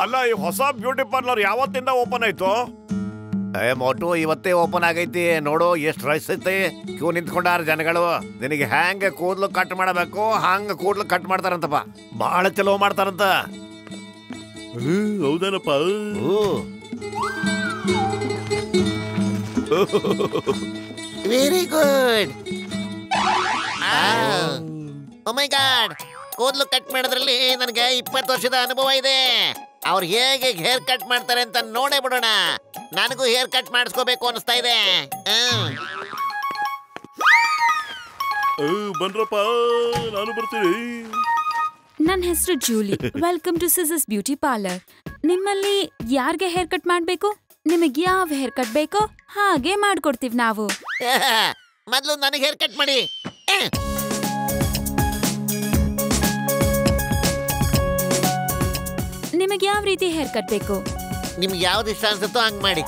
ಅಲ್ಲ, ಈ ಹೊಸ ಬ್ಯೂಟಿ ಪಾರ್ಲರ್ ಯಾವತ್ತಿಂದ ಓಪನ್ ಆಯ್ತು? ಮೋಟು ಇವತ್ತೇ ಓಪನ್ ಆಗೈತಿ. ನೋಡು ಎಷ್ಟು ರಶ್ ಐತಿ, ಕ್ಯೂ ನಿಂತ್ಕೊಂಡಾರ ಜನಗಳು. ನಿನಗೆ ಹ್ಯಾಂಗ ಕೂದ್ಲು ಕಟ್ ಮಾಡಬೇಕು ಹಂಗ ಕೂದ್ಲು ಕಟ್ ಮಾಡ್ತಾರಂತಪ್ಪ. ಬಹಳ ಚಲೋ ಮಾಡ್ತಾರಂತ. ಹೌದೇನಪ್ಪ? Very good. Oh my God, ಕೂದಲು ಕಟ್ ಮಾಡೋದ್ರಲ್ಲಿ ನನಗೆ 20 ವರ್ಷದ ಅನುಭವ ಇದೆ. ಅವ್ರು ಹೇಗೆ ಹೇರ್ ಕಟ್ ಮಾಡ್ತಾರೆ ಅಂತ ನೋಡೇ ಬಿಡೋಣ. ನನಗೂ ಹೇರ್ ಕಟ್ ಮಾಡಿಸ್ಕೋಬೇಕು ಅನಿಸ್ತಾ ಇದೆ. ಬನ್ರಪ್ಪ, ನಾನು ಬರ್ತೀನಿ. ನನ್ನ ಹೆಸರು ಜೂಲಿ. ವೆಲ್ಕಮ್ ಟು ಸಿಸಸ್ ಬ್ಯೂಟಿ ಪಾರ್ಲರ್. ನಿಮ್ಮಲ್ಲಿ ಯಾರಿಗೆ ಹೇರ್ ಕಟ್ ಮಾಡ್ಬೇಕು? ನಿಮಗೆ ಯಾವ ಹೇರ್ ಕಟ್ ಬೇಕೋ ಹಾಗೆ ಮಾಡ್ಕೊಡ್ತೀವಿ ನಾವು. ಮೊದಲು ನನಗೆ ಹೇರ್ ಕಟ್ ಮಾಡಿ. ನಿಮಗೆ ಯಾವ ರೀತಿ ಹೇರ್ ಕಟ್ ಬೇಕು? ನಿಮ್ಗೆ ಯಾವ್ದು ಇಷ್ಟ ಅನ್ಸುತ್ತೋ ಹಂಗ್ ಮಾಡಿ.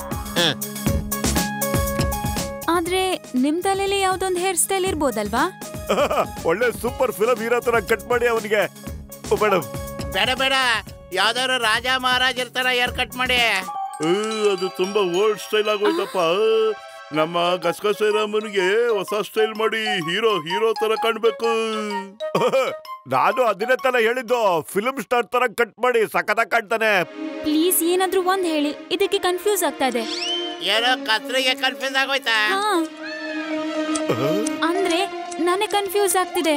ಆದ್ರೆ ನಿಮ್ ತಲೆಯಲ್ಲಿ ಯಾವ್ದೊಂದು ಹೇರ್ ಸ್ಟೈಲ್ ಇರ್ಬೋದಲ್ವಾ? ಒಳ್ಳೆ ಸೂಪರ್ ಫಿಲಂ ಹೀರೋ ತರ ಕಟ್ ಮಾಡಿ ಅವನಿಗೆ. ಮೇಡಮ್ ಬೇಡ ಬೇಡ, ಯಾವ್ದಾದ್ರು ರಾಜ ಮಹಾರಾಜ್ ಇರ್ತಾರ ಹೇರ್ ಕಟ್ ಮಾಡಿ. ಅದು ತುಂಬಾ ಓಲ್ಡ್ ಸ್ಟೈಲ್ ಆಗೋಯ್ತಪ್ಪ. ನಮ್ಮ ಗಸಗಸರಾಮನಿಗೆ ಹೊಸ ಸ್ಟೈಲ್ ಮಾಡಿ ಹೀರೋ ತರ ಕಾಣ್ಬೇಕು. ನಾನು ಅದನ್ನೇ ತರ ಹೇಳಿದ್ದು, ಫಿಲ್ಮ್ ಸ್ಟಾರ್ ತರ ಕಟ್ ಮಾಡಿ ಸಖತ್ತಾಗಿ ಕಾಣ್ತಾನೆ. ಪ್ಲೀಸ್ ಏನಾದ್ರೂ ಒಂದ್ ಹೇಳಿ, ಇದಕ್ಕೆ ಕನ್ಫ್ಯೂಸ್ ಆಗ್ತಾ ಇದೆ. ಏನೋ ಕತ್ರಿಗೆ ಕನ್ಫ್ಯೂಸ್ ಆಗೋಯ್ತಾ? ಅಂದ್ರೆ ನನಗೆ ಕನ್ಫ್ಯೂಸ್ ಆಗ್ತಿದೆ.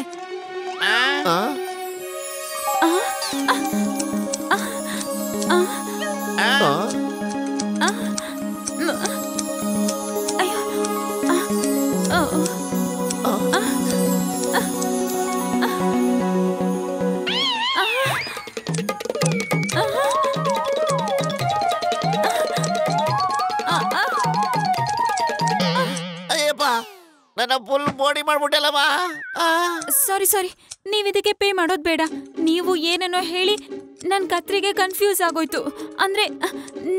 ನನ್ನ ಫುಲ್ ಬಾಡಿ ಮಾಡ್ಬಿಟ್ಟಲ್ಲಮ್ಮ. ಸಾರಿ, ನೀವ್ ಇದಕ್ಕೆ ಪೇ ಮಾಡೋದ್ ಬೇಡ. ನೀವು ಏನೇನೋ ಹೇಳಿ ನನ್ ಕತ್ರಿಗೆ ಕನ್ಫ್ಯೂಸ್ ಆಗೋಯ್ತು. ಅಂದ್ರೆ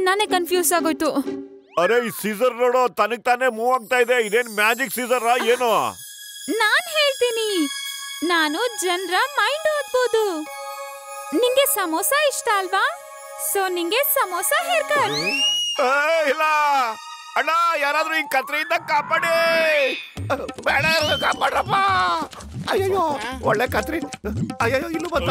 ನಾನೇ ಕನ್ಫ್ಯೂಸ್ ಆಗೋಯ್ತು. ಅರೆ ಈ ಸೀಸರ್ ನೋಡು, ತನಗ್ ತಾನೇ ಮೂವ್ ಆಗ್ತಾ ಇದೆ. ಇದೇನ್ ಮ್ಯಾಜಿಕ್ ಸೀಸರ್ ಏನು? ನಾನ್ ಹೇಳ್ತೀನಿ, ನಾನು ಜನರ ಮೈಂಡ್ ಓದ್ಬೋದು. ನಿಂಗೆ ಸಮೋಸ ಇಷ್ಟ ಅಲ್ವಾ? ಸೊ ನಿಂಗೆ ಸಮೋಸ ಹೇರ್ ಕಟ್. ಇಲ್ಲ ಅಣ್ಣ, ಯಾರಾದ್ರೂ ಈ ಕತ್ರಿಯಿಂದ ಕಾಪಾಡಿ. ಬೇಡ, ಕಾಪಾಡ್ರಪ್ಪ. ಅಯ್ಯೋ ಒಳ್ಳೆ ಕತ್ರಿ. ಅಯ್ಯೋ ಇಲ್ಲೂ ಬಂತ.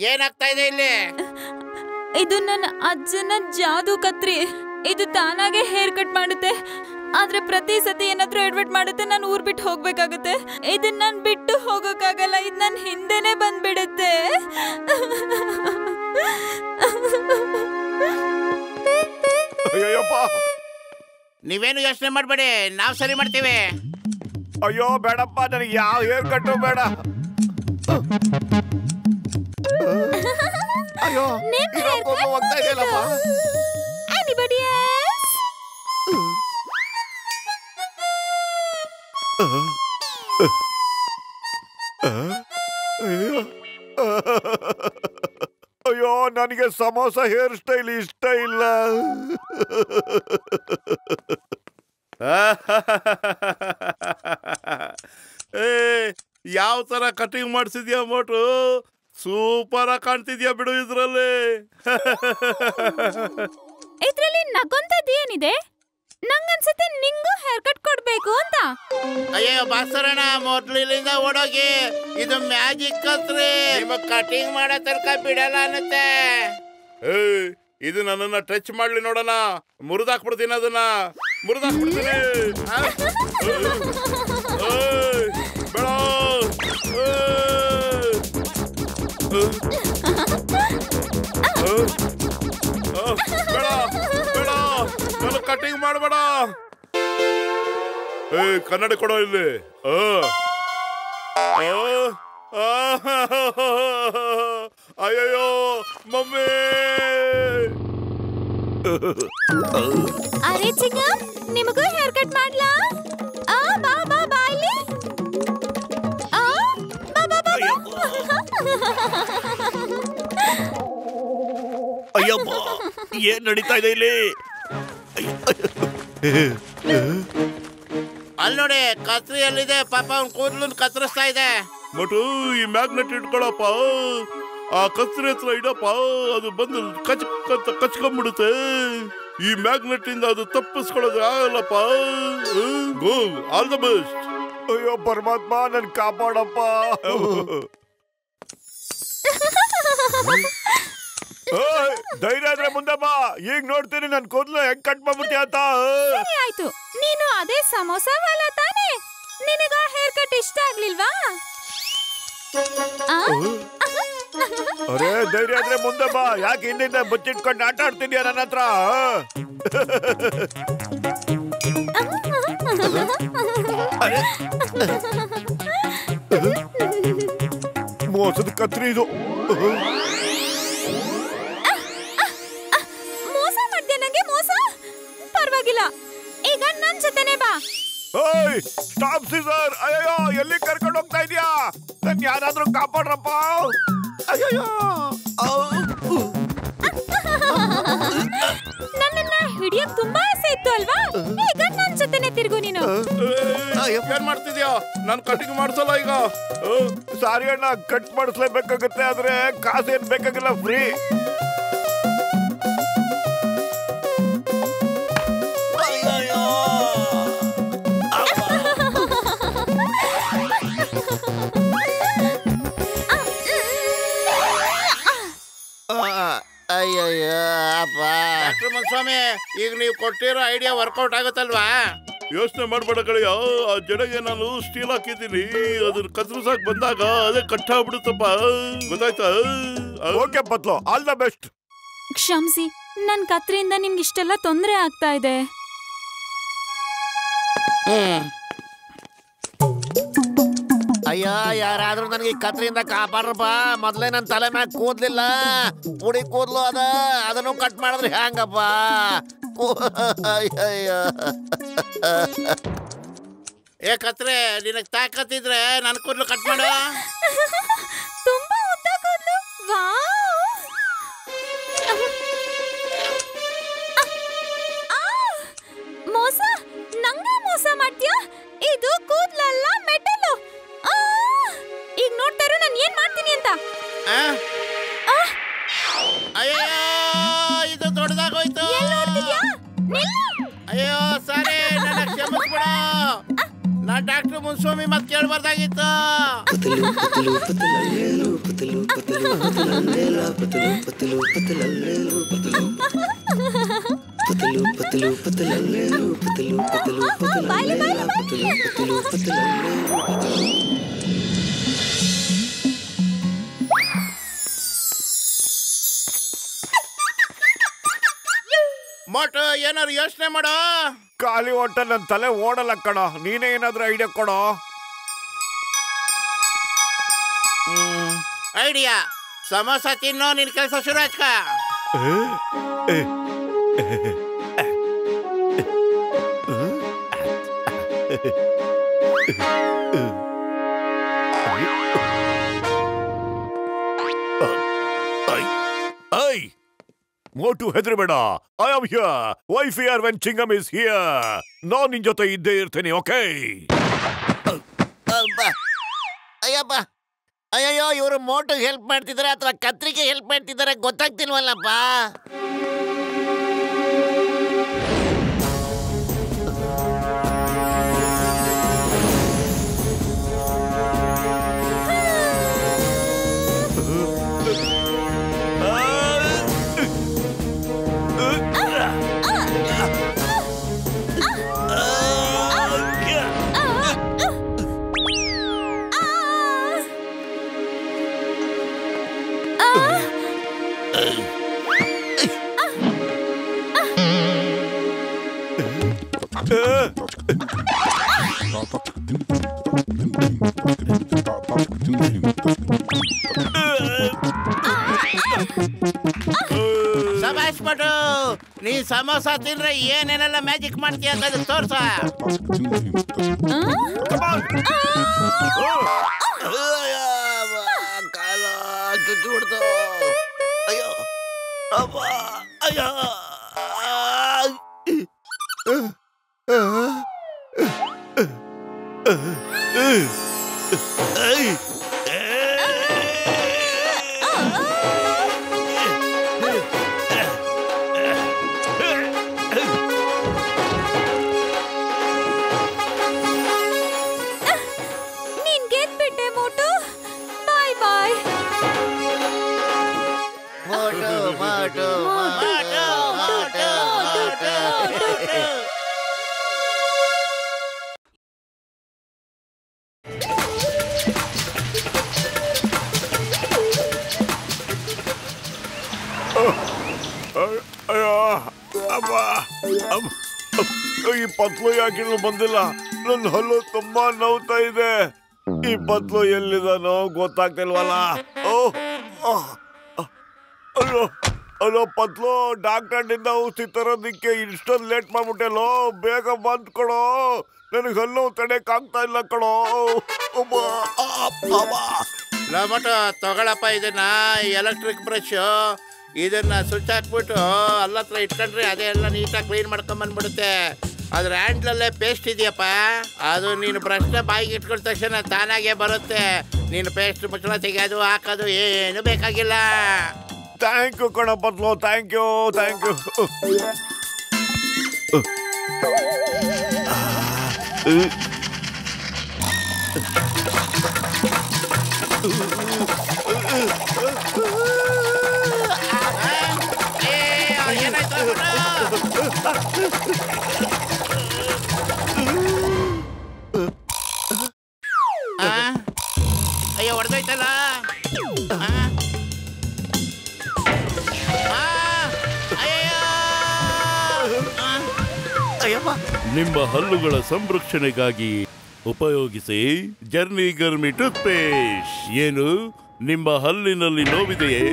ಏನಾಗ್ತಾ ಇದೆ ಇಲ್ಲಿ? ಇದು ನನ್ನ ಅಜ್ಜನ ಜಾದೂ ಕತ್ರಿ. ಇದು ತಾನಾಗೆ ಹೇರ್ ಕಟ್ ಮಾಡುತ್ತೆ. ಆದ್ರೆ ಪ್ರತಿ ಸತಿ ಏನಾದ್ರೂ ಎಡ್ವರ್ಟ್ ಮಾಡುತ್ತೆ, ನಾನು ಊರ್ ಬಿಟ್ಟು ಹೋಗ್ಬೇಕಾಗುತ್ತೆ. ಇದನ್ನ ನಾನು ಬಿಟ್ಟು ಹೋಗೋಕ್ಕಾಗಲ್ಲ. ಇದು ನನ್ನ ಹಿಂದೆನೆ ಬಂದ್ಬಿಡುತ್ತೆ. ನೀವೇನು ಯೋಚನೆ ಮಾಡ್ಬೇಡಿ, ನಾವ್ ಸರಿ ಮಾಡ್ತೀವಿ. ಅಯ್ಯೋ ಬೇಡಪ್ಪ, ನನಗೆ ಯಾವ ಹೇರ್ ಕಟ್ಟು ಬೇಡ. ಅಯ್ಯೋ ಹೋಗ್ತಾ ಇದೆಯಲ್ಲಪ್ಪ. Anybody else? ಅಯ್ಯೋ ನನಗೆ ಸಮೋಸ ಹೇರ್ ಸ್ಟೈಲ್ ಇಷ್ಟ ಇಲ್ಲ. ಯಾವ ತರ ಕಟಿಂಗ್ ಮಾಡ್ಸಿದ್ಯಾ ಮೋಟು? ಸೂಪರ್ ಆಗಿ ಕಾಣ್ತಿದ್ಯಾ ಬಿಡು. ಇದ್ರಲ್ಲಿ ನಗೊಂತದ್ದೇನಿದೆ? ನಂಗನ್ಸುತ್ತೆ ನಿಂಗೂ ಹೇರ್ ಕಟ್ ಕೊಡ್ಬೇಕು ಅಂತ. ಅಯ್ಯೋ ಬಾಸರಣ, ಮೊದ್ಲು ಇಲ್ಲಿಂದ ಓಡೋಗಿ. ಇದು ಮ್ಯಾಜಿಕ್ ಕತ್ರಿ, ನಿಮಗ್ ಕಟಿಂಗ್ ಮಾಡೋ ತನಕ ಬಿಡಲ್ಲ ಅನ್ನತ್ತೆ. ಇದು ನನ್ನನ್ನ ಟಚ್ ಮಾಡ್ಲಿ ನೋಡೋಣ. ಮುರಿದಾಕ್ಬಿಡ್ತೀನಿ, ಅದನ್ನ ಮುರಿದಾಕ್ಬಿಡ್ತೀನಿ. ಬೇಡ ಬೇಡ, ನನ್ನ ಕಟಿಂಗ್ ಮಾಡಬೇಡ. ಕನ್ನಡ ಕೊಡೋ ಇಲ್ಲಿ. ಅಯ್ಯಯ್ಯೋ ಮಮ್ಮಿ. ಅರೆ ಚಿಕ್ಕ, ನಿಮಗೂ ಹೇರ್ ಕಟ್ ಮಾಡ್ಲಾ? ಬಾ ಬಾ ಬಾ ಇಲ್ಲಿ. ಬಾ ಬಾ ಬಾ. ಅಯ್ಯಪ್ಪ, ಏನ್ ನಡೀತಾ ಇದೆ ಇಲ್ಲಿ? ಅಲ್ಲಿ ನೋಡಿ ಕತ್ರಿ ಎಲ್ಲಿದೆ ಪಾಪ ಅವ್ನ್ ಕೂದ್ಲನ್ ಕತ್ತರಿಸ್ತಾ ಇದೆ. ಮಟು ಈ ಮ್ಯಾಗ್ನೆಟ್ ಇಟ್ಕೊಳಪ್ಪ, ಆ ಕತ್ರಿ ಹತ್ರ ಇಡಪ್ಪ, ಅದು ಬಂದು ಕಚ್ಕೊಂಡ್ಬಿಡುತ್ತೆ. ಈ ಮ್ಯಾಗ್ನೆಟ್ ಇಂದ ಅದು ತಪ್ಪಿಸ್ಕೊಳ್ಳೋದು ಆಗಲ್ಲಪ್ಪ. ಗೋ, ಆಲ್ ದ ಬೆಸ್ಟ್. ಅಯ್ಯೋ ಪರಮಾತ್ಮ, ನನ್ ಕಾಪಾಡಪ್ಪ. ಧೈರ್ಯ ಆದ್ರೆ ಮುಂದೆ ಬಾ, ಈಗ ನೋಡ್ತೀನಿ ನನ್ ಕೂದಲು ಹೆಂಗ್ ಕಟ್ ಮಾಡ್ಬಿಡ್ತೀಯ ಅಂತ. ಸರಿ ಆಯ್ತು, ನೀನು ಅದೇ ಸಮೋಸ ವಾಲ ತಾನೆ, ನಿನಗ ಹೇರ್ ಕಟ್ ಇಷ್ಟ ಆಗ್ಲಿಲ್ವಾ? ಅರೆ ಧೈರ್ಯ ಆದ್ರೆ ಮುಂದೆ ಬಾ, ಯಾಕೆ ಹಿಂದಿಂದ ಬಚ್ಚಿಟ್ಕೊಂಡು ಆಟ ಆಡ್ತಿದ್ಯಾ ನನ್ನ ಹತ್ರ? ಮೋಸದ ಕತ್ರಿ ಇದು. ಮೋಸ ಮಾಡ್ದೆ ನಂಗೆ ಮೋಸ? ಪರವಾಗಿಲ್ಲ, ಈಗ ನನ್ ಜೊತೆನೆ ಬಾ. ಓಯ್ ಸ್ಟಾಪ್ ಸೀಸರ್, ಅಯ್ಯೋ ಎಲ್ಲಿ ಕರ್ಕೊಂಡು ಹೋಗ್ತಾ ಇದೀಯಾ? ನನ್ ಯಾರಾದ್ರೂ ಕಾಪಾಡ್ರಪ್ಪ. ಅಯ್ಯೋ ನನ್ನನ್ನ ಹಿಡಿಯಕ್ ತುಂಬಾ ಆಸೆ ಇತ್ತು ಅಲ್ವಾ? ಈಗ ನನ್ ಜೊತೆನೆ ತಿರುಗು ನೀನು. ಏನ್ ಮಾಡ್ತಿದ್ಯಾ? ನಾನ್ ಕಟಿಂಗ್ ಮಾಡ್ಸಲ್ಲ ಈಗ. ಸಾರಿ ಅಣ್ಣ, ಕಟ್ ಮಾಡಿಸ್ಲೇಬೇಕಾಗತ್ತೆ, ಆದ್ರೆ ಕಾಸೇನ್ ಬೇಕಾಗಿಲ್ಲ, ಫ್ರೀ. ಅಯ್ಯಯ್ಯೋ ಅಪ್ಪ. ಡಾಕ್ಟರ್ ಮುನ್ಸ್ವಾಮಿ, ಈಗ ನೀವು ಕೊಟ್ಟಿರೋ ಐಡಿಯಾ ವರ್ಕೌಟ್ ಆಗುತ್ತಲ್ವಾ? ಯೋಚನೆ ಮಾಡ್ಬೇಡ ಕಳೆಯ, ಆ ಜಡೆಗೆ ನಾನು ಸ್ಟೀಲ್ ಹಾಕಿದ್ದೀನಿ, ಅದನ್ನ ಕತ್ರಿಸಾಕ್ ಬಂದಾಗ ಅದೇ ಕಟ್ಟಾಗ್ಬಿಡುತ್ತಪ್ಪ, ಗೊತ್ತಾಯ್ತಾ? Okay Patlu, all the best. ಕ್ಷಮಿಸಿ, ನನ್ ಕತ್ರಿಯಿಂದ ನಿಮ್ಗೆ ಇಷ್ಟೆಲ್ಲ ತೊಂದರೆ ಆಗ್ತಾ ಇದೆ. ಅಯ್ಯೋ, ಯಾರಾದ್ರೂ ನನಗೆ ಕತ್ರಿಯಿಂದ ಕಾಪಾಡ್ರಪ್ಪ. ಮೊದ್ಲೇ ನನ್ ತಲೆ ಮ್ಯಾಗ ಕೂದ್ಲಿಲ್ಲ, ಪುಡಿ ಕೂದ್ಲು ಅದ, ಅದನ್ನು ಕಟ್ ಮಾಡಿದ್ರೆ ಹ್ಯಾಂಗಪ್ಪ? ಅಯ್ಯಯ್ಯೋ. ಏ ಕತ್ರೆ, ನಿನಗ್ ತಾಕತ್ತಿದ್ರೆ ನನ್ ಕೂದ್ಲು ಕಟ್ ಮಾಡು. ತುಂಬಾ ಉದ್ದ ಕೂದ್ಲು, ವಾವ್. ಮೋಸ, ನಂಗೆ ಮೋಸ ಮಾಡ್ತೀಯಾ? ಇದು ಕೂದ್ಲಲ್ಲ, ಮೆಟಲು. ಈಗ ನೋಡ್ತಾ ಇರು ನಾನು ಏನ್ ಮಾಡ್ತೀನಿ ಅಂತ. ಅಯ್ಯೋ, ಇದು ದೊಡ್ಡದಾಗೋಯ್ತು. ಅಯ್ಯೋ ಸಾರಿ, ನನ್ನ ಕ್ಷಮಿಸ್ಬಿಡ. ನಾನ್ ಡಾಕ್ಟರ್ ಮುನ್ಸ್ವಾಮಿ ಮತ್ ಕೇಳ್ಬಾರ್ದಾಗಿತ್ತು. ಮೋಟು, ಏನಾರು ಯೋಚನೆ ಮಾಡೋ. ಖಾಲಿ ಹೊಟ್ಟೆ ನನ್ ತಲೆ ಓಡಲ್ಲ ಕಣೋ, ನೀನೇ ಏನಾದ್ರೂ ಐಡಿಯಾ ಕೊಡೋ. ಐಡಿಯಾ, ಸಮೋಸ ತಿನ್ನೋ, ನಿನ್ ಕೆಲಸ ಶುರು ಹಚ್ಕ. ಮೋಟು ಹೆದರಬೇಡ, I am here. Why fear when Chingum is here? ನಾನ್ ನಿನ್ ಜೊತೆ ಇದ್ದೇ ಇರ್ತೇನೆ, ಓಕೆ? ಅಯ್ಯಪ್ಪ, ಅಯ್ಯಯ್ಯೋ, ಇವರು ಮೋಟುಗೆ ಹೆಲ್ಪ್ ಮಾಡ್ತಿದಾರೆ ಅಥವಾ ಕತ್ರಿಗೆ ಹೆಲ್ಪ್ ಮಾಡ್ತಿದಾರೆ ಗೊತ್ತಾಗ್ತಿಲ್ವಲ್ಲಪ್ಪ. ಶಬಾಷ್ ಮಟು, ನೀ ಸಮೋಸ ತಿಂದ್ರೆ ಏನೇನೆಲ್ಲ ಮ್ಯಾಜಿಕ್ ಮಾಡ್ತೀಯ ಅಂತ ತೋರ್ಸ. ಕಾಲ ಚುಚ್ಚಿಬಿಡ್ತು. ಅಯ್ಯೋ ಅಪ್ಪ, ಅಯ್ಯೋ. ಮೋಟು ಮೋಟು ಮೋಟು ಮೋಟು. ಅಯ್ಯೋ ಅಮ್ಮ ಅಮ್ಮ. ಈ ಪತ್ಲು ಯಾಕಿನ್ನು ಬಂದಿಲ್ಲ? ನನ್ನ ಹಲ್ಲು ತುಂಬಾ ನೋವ್ತಾ ಇದೆ. ಈ ಪತ್ಲು ಎಲ್ಲಿದಾನೋ ಗೊತ್ತಾಗ್ತಿಲ್ವಲ್ಲ. ಅಯ್ಯೋ ಅಲ್ಲೋ ಪತ್ಲು, ಡಾಕ್ಟರ್ನಿಂದ ಔಷಧಿ ತರೋದಿಕ್ಕೆ ಇಷ್ಟೊಂದು ಲೇಟ್ ಮಾಡ್ಬಿಟ್ಟೆಲ್ಲೋ. ಬೇಗ ಬಂದ್ ಕೊಡೋ, ನನಗೆ ಹಲ್ಲು ತಡೆಯಕ್ಕಾಗ್ತಾ ಇಲ್ಲ ಕಣೋ. ಮೋಟು ತಗೊಳಪ್ಪ ಇದನ್ನ, ಎಲೆಕ್ಟ್ರಿಕ್ ಬ್ರಷ್. ಇದನ್ನ ಸ್ವಿಚ್ ಹಾಕ್ಬಿಟ್ಟು ಅಲ್ಲತ್ರ ಇಟ್ಕೊಂಡ್ರೆ ಅದೇ ಎಲ್ಲ ನೀಟಾಗಿ ಕ್ಲೀನ್ ಮಾಡ್ಕೊಂಬಂದ್ಬಿಡುತ್ತೆ. ಅದ್ರ ಹ್ಯಾಂಡ್ಲಲ್ಲೇ ಪೇಸ್ಟ್ ಇದೆಯಪ್ಪ, ಅದು ನೀನು ಬ್ರಷ್ನ ಬಾಯಿಗೆ ಇಟ್ಕೊಂಡ ತಕ್ಷಣ ತಾನಾಗೆ ಬರುತ್ತೆ. ನೀನು ಪೇಸ್ಟ್ ಮುಚ್ಚಳ ತೆಗೆಯೋದು ಹಾಕೋದು ಏನು ಬೇಕಾಗಿಲ್ಲ. ಥ್ಯಾಂಕ್ ಯು ಕಣ ಪತ್ಲು, ಥ್ಯಾಂಕ್ ಯು ಥ್ಯಾಂಕ್ ಯು. ಅಯ್ಯೋ ಹೊಡೆದೋಯ್ತಲ್ಲ. ನಿಮ್ಮ ಹಲ್ಲುಗಳ ಸಂರಕ್ಷಣೆಗಾಗಿ ಉಪಯೋಗಿಸಿ ಜರ್ನಿ ಗರ್ಮಿ ಟೂತ್ ಪೇಸ್ಟ್. ಏನು ನಿಮ್ಮ ಹಲ್ಲಿನಲ್ಲಿ ನೋವಿದೆಯೇ?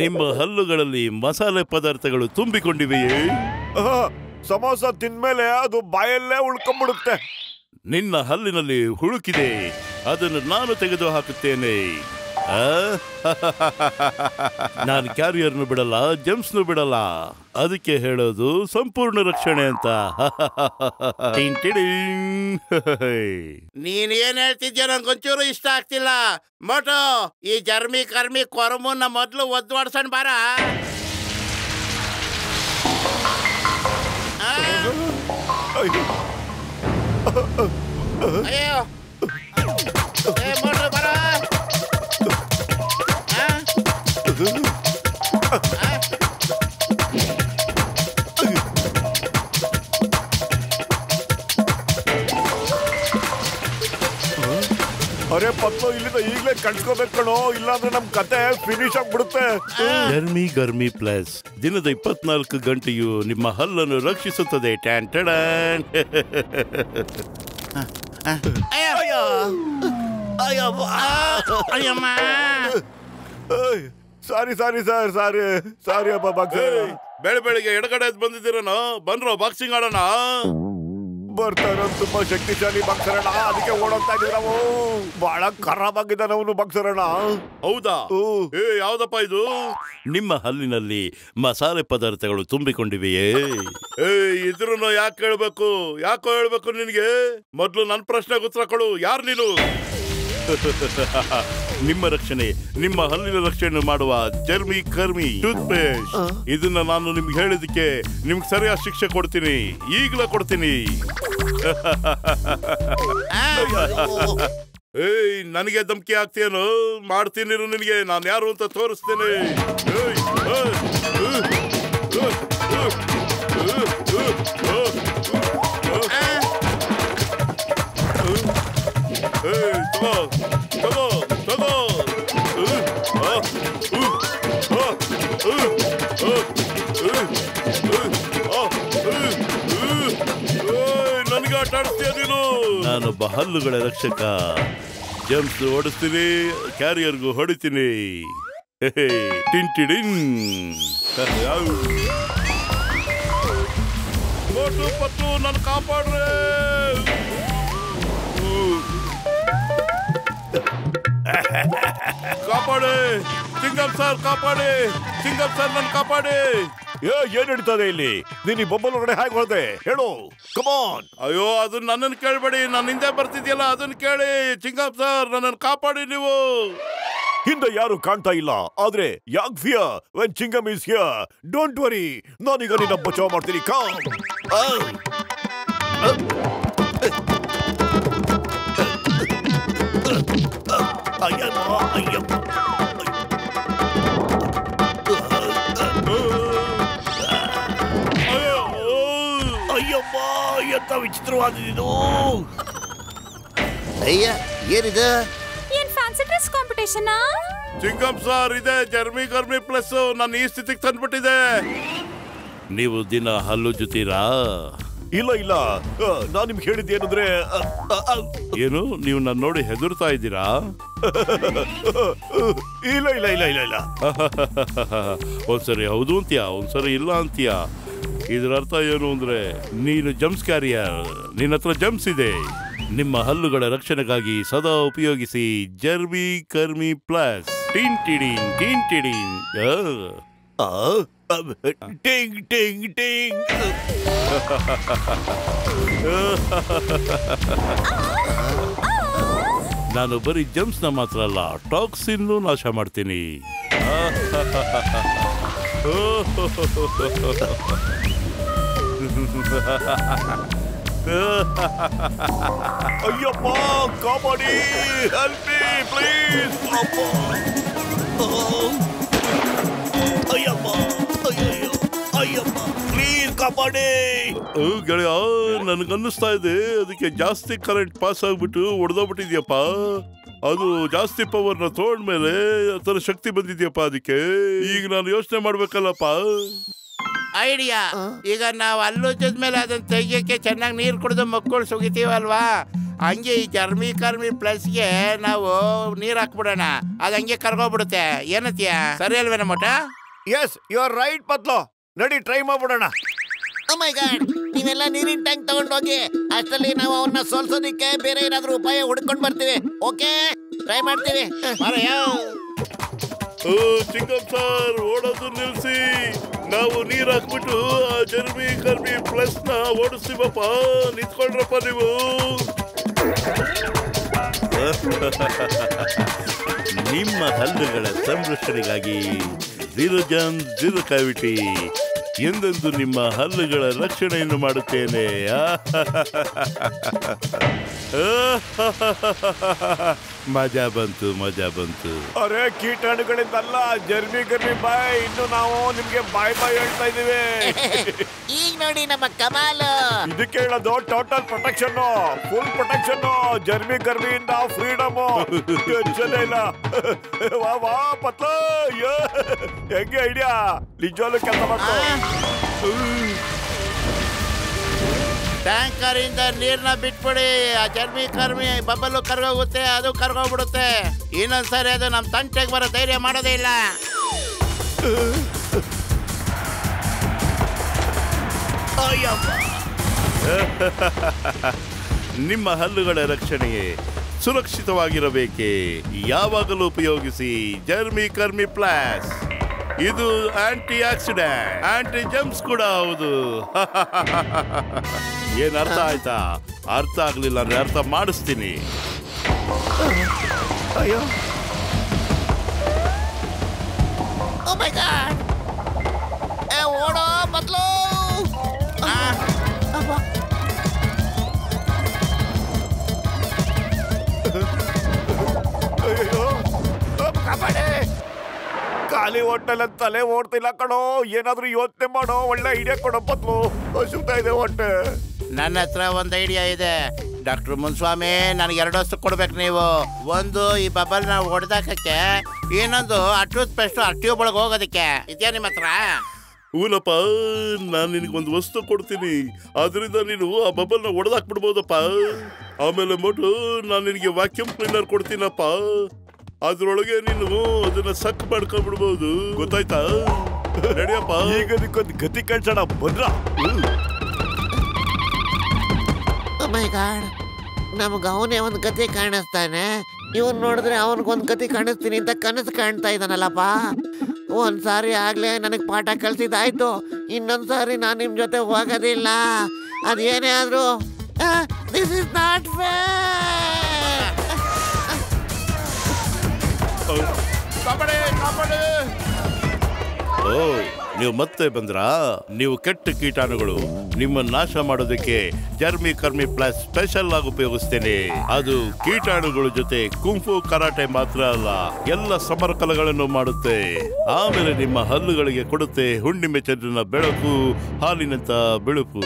ನಿಮ್ಮ ಹಲ್ಲುಗಳಲ್ಲಿ ಮಸಾಲೆ ಪದಾರ್ಥಗಳು ತುಂಬಿಕೊಂಡಿವೆಯೇ? ಸಮೋಸ ತಿಂದ್ಮೇಲೆ ಅದು ಬಾಯಲ್ಲೇ ಉಳ್ಕೊಂಡ್ಬಿಡುತ್ತೆ. ನಿನ್ನ ಹಲ್ಲಿನಲ್ಲಿ ಹುಳುಕಿದೆ, ಅದನ್ನು ನಾನು ತೆಗೆದು ಹಾಕುತ್ತೇನೆ. ನಾನು ಕ್ಯಾರಿಯರ್ನು ಬಿಡಲ್ಲ, ಜಮ್ಸ್ನು ಬಿಡಲ್ಲ. ಅದಕ್ಕೆ ಹೇಳೋದು ಸಂಪೂರ್ಣ ರಕ್ಷಣೆ ಅಂತ. ನೀನ್ ಏನ್ ಹೇಳ್ತಿದ್ಯೋ ನಂಗೊಂಚೂರು ಇಷ್ಟ ಆಗ್ತಿಲ್ಲ. ಮೋಟು, ಈ ಜರ್ಮಿ ಕರ್ಮಿ ಕೊರಮುನ್ನ ಮೊದ್ಲು ಒದ್ವಾಡ್ಸಣ್ ಬಾರ. ಅಯ್ಯೋ ಮೋಟು ಬರ. ಅರೆ ಪತ್ಲು, ಇಲ್ಲಿಂದ ಈಗಲೇ ಕಳ್ಸ್ಕೋಬೇಕು ಕಣೋ, ಇಲ್ಲಾಂದ್ರೆ ನಮ್ ಕತೆ ಫಿನಿಶ್ ಆಗ್ಬಿಡುತ್ತೆ. ಜರ್ಮಿ ಗರ್ಮಿ ಪ್ಲಸ್ ದಿನದ 24 ಗಂಟೆಯು ನಿಮ್ಮ ಹಲ್ಲನ್ನು ರಕ್ಷಿಸುತ್ತದೆ. ಟ್ಯಾನ್ ಟಡಾನ್. ಅಯ್ಯಮ್ಮ, ಸಾರಿ ಸಾರಿ ಸರ್, ಸಾರಿ ಸಾರಿ ಅಪ್ಪ. ಬೆಳಿಗ್ಗೆ ಎಡಗಡೆ ಬಂದಿದ್ದೀರನೋ, ಬನ್ರೋ ಬಾಕ್ಸಿಂಗ್ ಆಡೋಣ. ಬರ್ತಾರ ತುಂಬಾ ಶಕ್ತಿಶಾಲಿ ಬಾಕ್ಸರಣ, ಅದಕ್ಕೆ ಓಡೋಗ್ತಾ ಇದ್ದೀವಿ ನಾವು. ಬಹಳ ಖರಾಬ್ ಆಗಿದ್ದಾನೆ ಅವನು ಬಾಕ್ಸರಣ. ಹೌದಾ? ಯಾವ್ದಪ್ಪ ಇದು? ನಿಮ್ಮ ಹಲ್ಲಿನಲ್ಲಿ ಮಸಾಲೆ ಪದಾರ್ಥಗಳು ತುಂಬಿಕೊಂಡಿವೆಯೇ? ಇದ್ರೂ ಯಾಕೆ ಹೇಳ್ಬೇಕು? ಯಾಕೋ ಹೇಳ್ಬೇಕು ನಿನ್ಗೆ? ಮೊದ್ಲು ನನ್ನ ಪ್ರಶ್ನೆಗೆ ಉತ್ತರ ಕೊಡು. ಯಾರು ನೀನು? ನಿಮ್ಮ ರಕ್ಷಣೆ, ನಿಮ್ಮ ಹಲ್ಲಿನ ರಕ್ಷಣೆ ಮಾಡುವ ಜರ್ಮಿ ಕರ್ಮಿ ಟೂತ್ ಪೇಸ್ಟ್. ಇದನ್ನ ನಾನು ನಿಮ್ಗೆ ಹೇಳಿದಕ್ಕೆ ನಿಮ್ಗೆ ಸರಿಯಾದ ಶಿಕ್ಷೆ ಕೊಡ್ತೀನಿ, ಈಗಲೇ ಕೊಡ್ತೀನಿ. ನನಗೆ ಧಮಕಿ ಆಗ್ತೀಯೇನು? ಮಾಡ್ತೀನಿ ನಿನಗೆ, ನಾನು ಯಾರು ಅಂತ ತೋರಿಸ್ತೇನೆ. ತಗೋ ತಗೋ. ನನಗೆ ಆಟ ಆಡಿಸ್ತೀಯ ನೀನು? ನಾನೊಬ್ಬ ಹಲ್ಲುಗಳ ರಕ್ಷಕ. ಜಂಪ್ಸ್ ಓಡಿಸ್ತೀನಿ, ಕ್ಯಾರಿಯರ್ಗೂ ಹೊಡಿತೀನಿ. ಟಿಂಟಿಡಿನ್. ಮೋಟು ಪತ್ತು, ನನ್ನ ಕಾಪಾಡ್ರೆ. ಕಾಪಾಡಿ ಚಿಂಗಂ ಸರ್, ಕಾಪಾಡಿ ಚಿಂಗಂ ಸರ್, ನನ್ನ ಕಾಪಾಡಿ. ಏನ್ ನಡೀತದೆ ಇಲ್ಲಿ? ನೀನ್ ಈ ಬೊಬ್ಬಲ್ ಒಳಗಡೆ ಹೇಗೆ ಹೊರದೆ ಹೇಳು, ಕಮಾನ್. ಅಯ್ಯೋ, ಅದನ್ನ ನನ್ನನ್ನು ಕೇಳಬೇಡಿ, ನಾನು ಹಿಂದೆ ಬರ್ತಿದ್ಯಲ್ಲ ಅದನ್ನ ಕೇಳಿ. ಚಿಂಗಂ ಸರ್, ನನ್ನನ್ನು ಕಾಪಾಡಿ ನೀವು. ಹಿಂದೆ ಯಾರು ಕಾಣ್ತಾ ಇಲ್ಲ, ಆದ್ರೆ ಯಾಕ್ fear when Chingum is here. Don't worry, ನಾನೀಗ ನಿನ್ನ ಬಚಾವ್ ಮಾಡ್ತೀನಿ. ಕಾಮ್. ಎಂತ ವಿಚಿತ್ರವಾದಿದು. ಅಯ್ಯ ಏನಿದು? ಏನ್ fancy dress competition? Chingam sir, ಇದೆ ಜರ್ಮಿ ಗರ್ಮಿ ಪ್ಲಸ್ ನನ್ನ ಈ ಸ್ಥಿತಿಗೆ ತಂದ್ಬಿಟ್ಟಿದೆ. ನೀವು ದಿನ ಹಲ್ಲು ಜುತ್ತೀರಾ? ಇಲ್ಲ ಇಲ್ಲ, ನಾನ್ ನಿಮ್ಗೆ ಹೇಳಿದ್ದೆ ಏನಂದ್ರೆ ಏನು ನೀವು ನನ್ನ ನೋಡಿ ಹೆದರ್ತಾ ಇದ್ದೀರಾ? ಇಲ್ಲ ಇಲ್ಲ ಇಲ್ಲ ಇಲ್ಲ ಇಲ್ಲ. ಒಂದ್ಸರಿ ಹೌದು ಅಂತೀಯಾ, ಒಂದ್ಸರಿ ಇಲ್ಲ ಅಂತೀಯಾ. ಇದರ ಅರ್ಥ ಏನು ಅಂದ್ರೆ ನೀನು ಜಮ್ಸ್ ಕ್ಯಾರಿಯರ್, ನಿನ್ನ ಹತ್ರ ಜಮ್ಸ್ ಇದೆ. ನಿಮ್ಮ ಹಲ್ಲುಗಳ ರಕ್ಷಣೆಗಾಗಿ ಸದಾ ಉಪಯೋಗಿಸಿ ಜರ್ಮಿ ಕರ್ಮಿ ಪ್ಲಸ್. ಟಿನ್ ಟಿಡಿನ್ ಟಿನ್ ಟಿಡಿನ್. ಟಿಂಗ್ ಟಿಂಗ್ ಟಿಂಗ್. ನಾನು ಬರೀ ಜಮ್ಸ್ ನ ಮಾತ್ರ ಅಲ್ಲ, ಟಾಕ್ಸಿನ್ ನಾಶ ಮಾಡ್ತೀನಿ. ಅಯ್ಯಪ್ಪ ಕಾಪಾಡಿ, ಹೆಲ್ಪ್ ಮೀ ಪ್ಲೀಸ್. ಅಯ್ಯಪ್ಪ ಅಯ್ಯಯ್ಯೋ ಅಯ್ಯಪ್ಪ ಪ್ಲೀಸ್ ಕಾಪಾಡಿ. ಗೆಳೆಯ, ನನ್ಗನ್ನಿಸ್ತಾ ಇದೆ ಅದಕ್ಕೆ ಜಾಸ್ತಿ ಕರೆಂಟ್ ಪಾಸ್ ಆಗ್ಬಿಟ್ಟು ಹೊಡೆದೋಗ್ಬಿಟ್ಟಿದ್ಯಪ್ಪ. ಅದು ಜಾಸ್ತಿ ಪವರ್ನ ತಗೊಂಡ್ಮೇಲೆ ಅದರ ಶಕ್ತಿ ಬಂದಿದ್ಯಪ್ಪ. ಅದಕ್ಕೆ ಈಗ ನಾನು ಯೋಚನೆ ಮಾಡ್ಬೇಕಲ್ಲಪ್ಪ. ಐಡಿಯಾ. ಈಗ ನಾವು ಅಲ್ಲುಜ್ಜದ್ಮೇಲೆ ಅದನ್ನ ತೆಗಿಯಕ್ಕೆ ಚೆನ್ನಾಗಿ ನೀರು ಕುಡಿದು ಮಕ್ಕಳು ಸುಗಿತೀವಲ್ವಾ, ಹಂಗೆ ಈ ಜರ್ಮಿ ಕರ್ಮಿ ಪ್ಲಸ್ಗೆ ನಾವು ನೀರು ಹಾಕ್ಬಿಡೋಣ. ಅದು ಹಂಗೆ ಕರ್ಗೋಗ್ಬಿಡುತ್ತೆ. ಏನತ್ತೀಯ, ಸರಿ ಅಲ್ವೇನ ಮೋಟ? Yes you are right Patlu. ನಡಿ ಟ್ರೈ ಮಾಡ್ಬಿಡೋಣ. ಓ ಮೈ ಗಾಡ್, ನೀವೆಲ್ಲ ನೀರಿನ ಟ್ಯಾಂಕ್ ತಗೊಂಡೋಗಿ. ಅಷ್ಟರಲ್ಲಿ ನಾವು ಅವನ್ನ ಸೋಲ್ಸೋದಿಕ್ಕೆ ಬೇರೆ ಏನಾದ್ರೂ ಉಪಾಯ ಹುಡ್ಕೊಂಡು ಬರ್ತೀವಿ. ಓಕೆ, ಟ್ರೈ ಮಾಡ್ತೀವಿ. ಚಿಂಗಂ ಸರ್, ಓಡೋದು ನಿಲ್ಸಿ. ನಾವು ನೀರ್ ಹಾಕ್ಬಿಟ್ಟು ಆ ಜರ್ಮಿ ಕರ್ಮಿ ಪ್ಲಸ್ ನ ಓಡಿಸ್ತೀವಪ್ಪ. ನಿಂತ್ಕೊಂಡ್ರಪ್ಪ ನೀವು. ನಿಮ್ಮ ಹಲ್ಲುಗಳ ಸಂರಕ್ಷಣೆಗಾಗಿ ಝೀರೋ ಜಮ್ ಝೀರೋ ಕ್ಯಾವಿಟಿ ಎಂದೆಂದು ನಿಮ್ಮ ಹಲ್ಲುಗಳ ರಕ್ಷಣೆಯನ್ನು ಮಾಡುತ್ತೇನೆ. ಮಜಾ ಬಂತು, ಮಜಾ ಬಂತು. ಅರೆ ಕೀಟಾಣುಗಳಿಂದಲ್ಲ, ಜರ್ಮಿ ಗರ್ಮಿ ಬಾಯ್. ಇನ್ನು ನಾವು ನಿಮ್ಗೆ ಬಾಯ್ ಬಾಯ್ ಹೇಳ್ತಾ ಇದೀವಿ. ಈಗ ನೋಡಿ ನಮ್ಮ ಕಮಾಲು. ಇದಕ್ಕೆ ಹೇಳೋದು total protection, full protection. ಜರ್ಮಿ ಗರ್ಮಿಯಿಂದ freedom. Tension ಇಲ್ಲ. ವಾ ವಾ ಪತ್ಲ, ಹೆಂಗೆ ಐಡಿಯಾ? ನಿಜವಾಗ್ಲೂ ಕೆಲಸ ಮಾಡ್ತಾರೆ. ಟ್ಯಾಂಕರ್ ಇಂದ ನೀರ್ನ ಬಿಟ್ಬಿಡಿ. ಆ ಜರ್ಮಿ ಕರ್ಮಿ ಬಬ್ಬಲು ಕರ್ಗೋಗುತ್ತೆ, ಅದು ಕರ್ಗೋಗ್ಬಿಡುತ್ತೆ. ಇನ್ನೊಂದ್ಸರಿ ಅದು ನಮ್ಮ ತಂಟೆಗೆ ಬರೋ ಧೈರ್ಯ ಮಾಡೋದೇ ಇಲ್ಲ. ನಿಮ್ಮ ಹಲ್ಲುಗಳ ರಕ್ಷಣೆಗೆ ಸುರಕ್ಷಿತವಾಗಿರಬೇಕೆ ಯಾವಾಗಲೂ ಉಪಯೋಗಿಸಿ ಜರ್ಮಿ ಕರ್ಮಿ ಪ್ಲಸ್. ಇದು ಆಂಟಿ ಆಕ್ಸಿಡೆಂಟ್, ಆಂಟಿ ಜಮ್ಸ್ ಕೂಡ ಹೌದು. ಏನ್ ಅರ್ಥ ಆಯ್ತಾ? ಅರ್ಥ ಆಗ್ಲಿಲ್ಲ ಅಂದ್ರೆ ಅರ್ಥ ಮಾಡಿಸ್ತೀನಿ. ಅಯ್ಯೋ ಓ ಮೈ ಗಾಡ್, ಓಡೋ ಬದ್ಲು. ಅಯ್ಯೋ ಕಾಪಾಡಿ. ಖಾಲಿ ಹೊಟ್ಟೆಲ್ಲ ತಲೆ ಓಡ್ತಿಲ್ಲ ಕಣೋ. ಏನಾದ್ರೂ ಯೋಚನೆ ಮಾಡೋ, ಒಳ್ಳೆ ಐಡಿಯಾ ಕೊಡೋ ಬದ್ಲು. ಹಸುತ್ತಾ ಇದೆ ಹೊಟ್ಟೆ. ನನ್ನ ಹತ್ರ ಒಂದು ಐಡಿಯಾ ಇದೆ ಡಾಕ್ಟರ್ ಮುನ್ಸ್ವಾಮಿ. ನನಗೆ 2 ವಸ್ತು ಕೊಡ್ಬೇಕು ನೀವು. ಒಂದು ಈ ಬಬಲ್ನ ಹೊಡೆದಾಕಕ್ಕೆ, ಇನ್ನೊಂದು ಆ ಟೂತ್ ಪೇಸ್ಟ್ ಆ ಟ್ಯೂಬ್ ಒಳಗೆ ಹೋಗೋದಕ್ಕೆ. ಇದೆಯಾ ನಿಮ್ಮ ಹತ್ರ? ಹೂನಪ್ಪ, ನಾನು ನಿನಗೊಂದು ವಸ್ತು ಕೊಡ್ತೀನಿ. ಅದರಿಂದ ನೀನು ಆ ಬಬಲ್ನ ಹೊಡೆದಾಕ್ಬಿಡ್ಬೋದಪ್ಪ. ಆಮೇಲೆ ಮೊಟ್ಟು ನಾನು ನಿನಗೆ ವ್ಯಾಕ್ಯೂಮ್ ಕ್ಲೀನರ್ ಕೊಡ್ತೀನಪ್ಪ. ಅದ್ರೊಳಗೆ ನೀನು ಅದನ್ನ ಸಕ್ ಮಾಡ್ಕೊಂಡ್ಬಿಡ್ಬೋದು. ಗೊತ್ತಾಯ್ತಾ? ನಡಿಯಪ್ಪ. ಈಗ ಅದಕ್ಕೊಂದು ಗತಿ ಕಳ್ಸೋಣ ಬಂದ್ರ. ಓ ಮೈ ಗಾಡ್, ನಮ್ಗೆ ಅವನೇ ಒಂದು ಕತೆ ಕಾಣಿಸ್ತಾನೆ. ಇವನ್ ನೋಡಿದ್ರೆ ಅವನಿಗೊಂದು ಕತೆ ಕಾಣಿಸ್ತೀನಿ ಅಂತ ಕನಸು ಕಾಣ್ತಾ ಇದ್ದಾನಲ್ಲಪ್ಪ. ಒಂದ್ಸಾರಿ ಆಗ್ಲೇ ನನಗೆ ಪಾಠ ಕಲ್ಸಿದ್ದಾಯ್ತು. ಇನ್ನೊಂದ್ಸಾರಿ ನಾನು ನಿಮ್ ಜೊತೆ ಹೋಗೋದಿಲ್ಲ. ಅದೇನೇ ಆದ್ರೂ ದಿಸ್ ಇಸ್ ನಾಟ್ ಫೇರ್. ಓ, ನೀವು ಮತ್ತೆ ಬಂದ್ರಾ? ನೀವು ಕೆಟ್ಟ ಕೀಟಾಣುಗಳು. ನಿಮ್ಮ ನಾಶ ಮಾಡೋದಕ್ಕೆ ಜರ್ಮಿ ಕರ್ಮಿ ಪ್ಲಸ್ ಸ್ಪೆಷಲ್ ಆಗಿ ಉಪಯೋಗಿಸ್ತೇನೆ. ಅದು ಕೀಟಾಣುಗಳ ಜೊತೆ ಕುಂಫು ಕರಾಟೆ ಮಾತ್ರ ಅಲ್ಲ, ಎಲ್ಲ ಸಮರಕಲೆಗಳನ್ನು ಮಾಡುತ್ತೆ. ಆಮೇಲೆ ನಿಮ್ಮ ಹಲ್ಲುಗಳಿಗೆ ಕೊಡುತ್ತೆ ಹುಣ್ಣಿಮೆ ಚಂದ್ರನ ಬೆಳಕು, ಹಾಲಿನಂತ ಬೆಳಕು.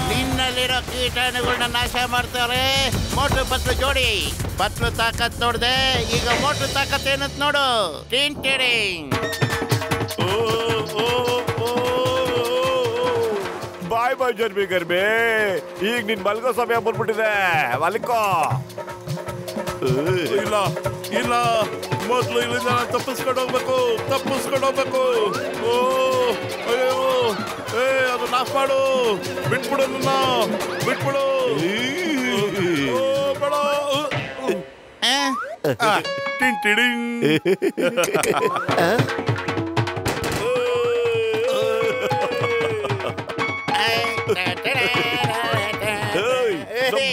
ನಿನ್ನಲ್ಲಿರೋ ಕೀಟಾಣುಗಳನ್ನ ನಾಶ ಮಾಡ್ತಾರೆ ಮೋಟು ಪತ್ಲು ಜೋಡಿ. ಪತ್ಲು ತಾಕತ್ ನೋಡ್ದೆ, ಈಗ ಮೋಟು ತಾಕತ್ ಏನಂತ ನೋಡು. ಟಿಂಗ್ ಟಿಡಿಂಗ್. ಬಾಯ್ ಬಾಯ್ ಜರ್ಬಿ ಗರ್ಬಿ, ಈಗ ನಿನ್ ಮಲ್ಗೋ ಸಮಯ ಬಂದ್ಬಿಟ್ಟಿದೆ, ಮಲ್ಕೋ. ಇಲ್ಲ ಇಲ್ಲ, ಮೊದ್ಲು ಇಲ್ಲಿಂದ ತಪ್ಪಿಸ್ಕೊಂಡು ಹೋಗ್ಬೇಕು. ಓ ಅಯ್ಯೋ, ಅದನ್ನ ಆಫ್ ಮಾಡು, ಬಿಟ್ಬಿಡು ನನ್ನ, ಬಿಟ್ಬಿಡು. ಓ ಬೇಡ. ಟಿಂಗ್ ಟಿಡಿಂಗ್.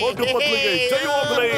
ಮೋಟು ಪತ್ಲಿಗೆ ಜೈ ಹೋಗ್ಲಿ.